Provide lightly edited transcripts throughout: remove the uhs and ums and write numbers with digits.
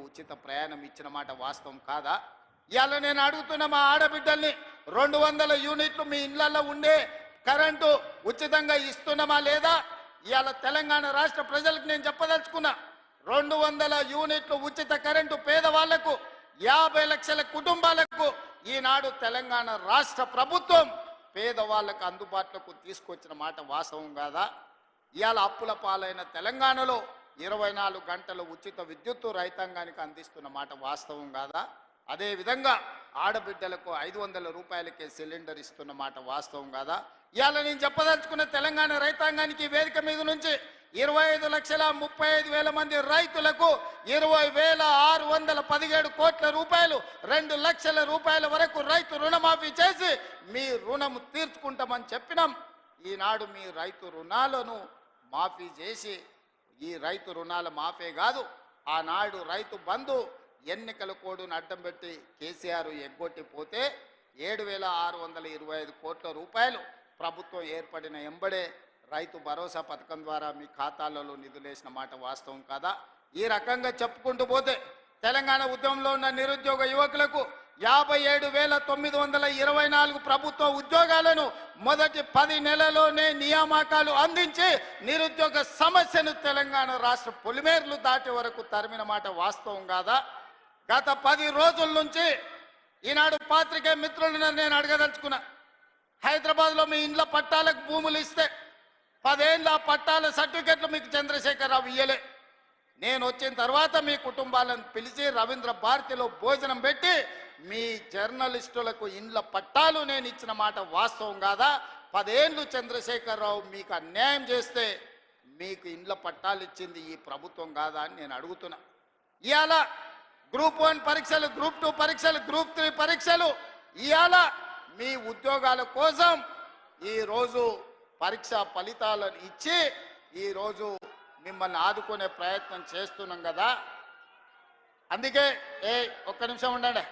ఉచిత ప్రయాణం ఇచ్చిన మాట వాస్తవం కాదా? ఇవాళ నేను అడుగుతున్న మా ఆడబిడ్డల్ని 200 యూనిట్లు మీ ఇళ్లలో ఉండే కరెంటు ఉచితంగా ఇస్తున్నామా లేదా? ఇవాళ తెలంగాణ రాష్ట్ర ప్రజలకు నేను చెప్పదలుచుకున్నా, 200 యూనిట్లు ఉచిత కరెంటు పేదవాళ్లకు 50 లక్షల కుటుంబాలకు ఈనాడు తెలంగాణ రాష్ట్ర ప్రభుత్వం పేదవాళ్లకు అందుబాటులోకి తీసుకొచ్చిన మాట వాస్తవం కాదా? ఇవాళ అప్పుల పాలైన తెలంగాణలో 24 గంటలు ఉచిత విద్యుత్తు రైతాంగానికి అందిస్తున్న మాట వాస్తవం కాదా? అదేవిధంగా ఆడబిడ్డలకు 500 రూపాయలకే సిలిండర్ ఇస్తున్న మాట వాస్తవం కాదా? ఇవాళ నేను చెప్పదలుచుకున్న తెలంగాణ రైతాంగానికి వేదిక మీద నుంచి 25,35,000 మంది రైతులకు 20,617 కోట్ల రూపాయలు 2 లక్షల రూపాయల వరకు రైతు రుణమాఫీ చేసి మీ రుణం తీర్చుకుంటామని చెప్పినాం. ఈనాడు మీ రైతు రుణాలను మాఫీ చేసి ఈ రైతు రుణాల మాఫీ కాదు, ఆనాడు రైతు బంధు ఎన్నికల కోడ్ను అడ్డం పెట్టి కేసీఆర్ ఎగ్గొట్టిపోతే 7,625 కోట్ల రూపాయలు ప్రభుత్వం ఏర్పడిన ఎంబడే రైతు భరోసా పథకం ద్వారా మీ ఖాతాలలో నిధులేసిన మాట వాస్తవం కాదా? ఈ రకంగా చెప్పుకుంటూ పోతే తెలంగాణ ఉద్యమంలో ఉన్న నిరుద్యోగ యువకులకు 57,924 ప్రభుత్వ ఉద్యోగాలను మొదటి 10 నెలల్లోనే నియామకాలు అందించి నిరుద్యోగ సమస్యను తెలంగాణ రాష్ట్ర పొలిమేర్లు దాటే వరకు తరిమిన మాట వాస్తవం కాదా? గత 10 రోజుల నుంచి ఈనాడు పాత్రికేయ మిత్రులను నేను అడగదలుచుకున్నా, హైదరాబాద్లో మీ ఇండ్ల పట్టాలకు భూములు ఇస్తే 10 ఏళ్ళ పట్టాల సర్టిఫికెట్లు మీకు చంద్రశేఖరరావు ఇయ్యలే. నేను వచ్చిన తర్వాత మీ కుటుంబాలను పిలిచి రవీంద్ర భారతిలో భోజనం పెట్టి మీ జర్నలిస్టులకు ఇండ్ల పట్టాలు నేను ఇచ్చిన మాట వాస్తవం కాదా? 10 ఏళ్ళు చంద్రశేఖరరావు మీకు అన్యాయం చేస్తే మీకు ఇండ్ల పట్టాలు ఇచ్చింది ఈ ప్రభుత్వం కాదా అని నేను అడుగుతున్నా. ఇవాళ గ్రూప్ 1 పరీక్షలు, గ్రూప్ 2 పరీక్షలు, గ్రూప్ 3 పరీక్షలు, ఇవాళ మీ ఉద్యోగాల కోసం ఈరోజు పరీక్ష ఫలితాలను ఇచ్చి ఈరోజు మిమ్మల్ని ఆదుకునే ప్రయత్నం చేస్తున్నాం కదా. అందుకే ఒక్క నిమిషం ఉండండి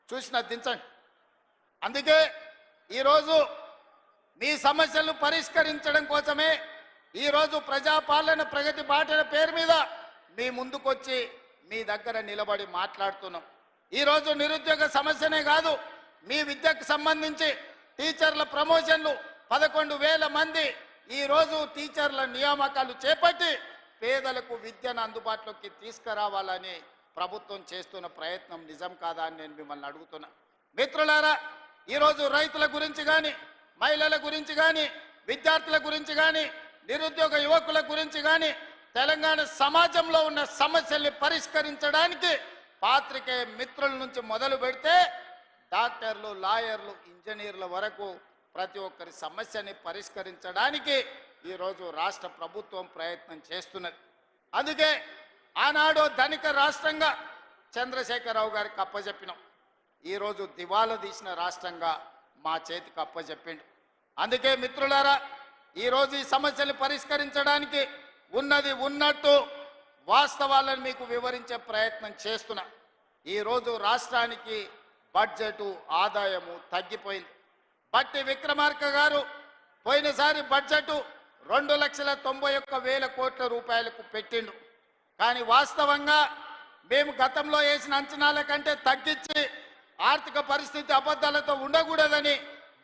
చూసిన దించండి. అందుకే ఈరోజు మీ సమస్యలను పరిష్కరించడం కోసమే ఈరోజు ప్రజాపాలన ప్రగతి బాటల పేరు మీద మీ ముందుకొచ్చి మీ దగ్గర నిలబడి మాట్లాడుతున్నాం. ఈరోజు నిరుద్యోగ సమస్యనే కాదు, మీ విద్యకు సంబంధించి టీచర్ల ప్రమోషన్లు 11,000 మంది ఈరోజు టీచర్ల నియామకాలు చేపట్టి పేదలకు విద్యను అందుబాటులోకి తీసుకురావాలని ప్రభుత్వం చేస్తున్న ప్రయత్నం నిజం కాదా అని నేను మిమ్మల్ని అడుగుతున్నా. మిత్రులారా, ఈరోజు రైతుల గురించి కానీ, మహిళల గురించి కానీ, విద్యార్థుల గురించి కానీ, నిరుద్యోగ యువకుల గురించి కానీ, తెలంగాణ సమాజంలో ఉన్న సమస్యల్ని పరిష్కరించడానికి పాత్రికేయ మిత్రుల నుంచి మొదలు పెడితే డాక్టర్లు, లాయర్లు, ఇంజనీర్ల వరకు ప్రతి ఒక్కరి సమస్యని పరిష్కరించడానికి ఈరోజు రాష్ట్ర ప్రభుత్వం ప్రయత్నం చేస్తున్నది. అందుకే ఆనాడు ధనిక రాష్ట్రంగా చంద్రశేఖరరావు గారికి అప్పచెప్పినాం, ఈరోజు దివాలా తీసిన రాష్ట్రంగా మా చేతికి అప్పచెప్పిండు. అందుకే మిత్రులారా, ఈరోజు ఈ సమస్యలు పరిష్కరించడానికి ఉన్నది ఉన్నట్టు వాస్తవాలను మీకు వివరించే ప్రయత్నం చేస్తున్నా. ఈరోజు రాష్ట్రానికి బడ్జెటు ఆదాయము తగ్గిపోయింది. బట్టి విక్రమార్క గారు పోయినసారి బడ్జెట్ 2,91,000 కోట్ల రూపాయలకు పెట్టిండు. కానీ వాస్తవంగా మేము గతంలో వేసిన అంచనాల కంటే తగ్గించి ఆర్థిక పరిస్థితి అబద్ధాలతో ఉండకూడదని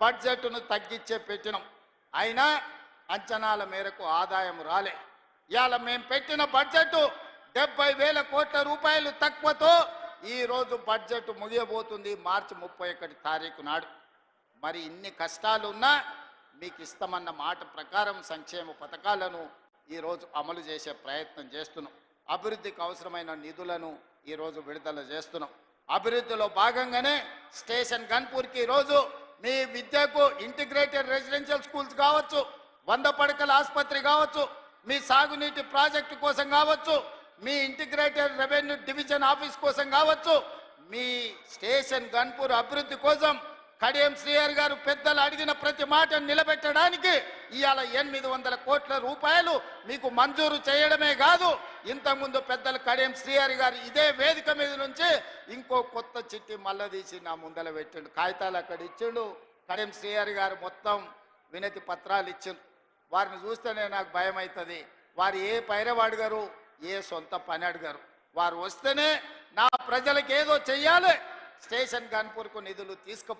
బడ్జెట్ను తగ్గించే పెట్టినాం. అయినా అంచనాల మేరకు ఆదాయం రాలే. ఇవాళ మేము పెట్టిన బడ్జెట్ 70,000 కోట్ల రూపాయలు తక్కువతో ఈరోజు బడ్జెట్ ముగియబోతుంది మార్చి 31 తారీఖు నాడు. మరి ఇన్ని కష్టాలున్నా మీకు ఇస్తామన్న మాట ప్రకారం సంక్షేమ పథకాలను ఈరోజు అమలు చేసే ప్రయత్నం చేస్తున్నాం. అభివృద్ధికి అవసరమైన నిధులను ఈరోజు విడుదల చేస్తున్నాం. అభివృద్ధిలో భాగంగానే స్టేషన్ గన్పూర్కి ఈరోజు మీ విద్యకు ఇంటిగ్రేటెడ్ రెసిడెన్షియల్ స్కూల్స్ కావచ్చు, 100 పడకల ఆసుపత్రి కావచ్చు, మీ సాగునీటి ప్రాజెక్టు కోసం కావచ్చు, మీ ఇంటిగ్రేటెడ్ రెవెన్యూ డివిజన్ ఆఫీస్ కోసం కావచ్చు, మీ స్టేషన్ గన్పూర్ అభివృద్ధి కోసం కడియం శ్రీహరి గారు పెద్దలు అడిగిన ప్రతి మాట నిలబెట్టడానికి ఇవాళ 800 కోట్ల రూపాయలు మీకు మంజూరు చేయడమే కాదు, ఇంతకుముందు పెద్దలు కడియం శ్రీహరి గారు ఇదే వేదిక మీద నుంచి ఇంకో కొత్త చిట్టి మళ్ళా తీసి నా ముందల పెట్టిండు. కాగితాలు అక్కడ ఇచ్చిండు. కడియం శ్రీహరి గారు మొత్తం వినతి పత్రాలు ఇచ్చిండు. వారిని చూస్తేనే నాకు భయం అవుతుంది. వారు ఏ పైరవ అడిగారు, ఏ సొంత పని అడిగారు. వారు వస్తేనే నా ప్రజలకు ఏదో చెయ్యాలి, స్టేషన్ గన్పూర్కు నిధులు తీసుకు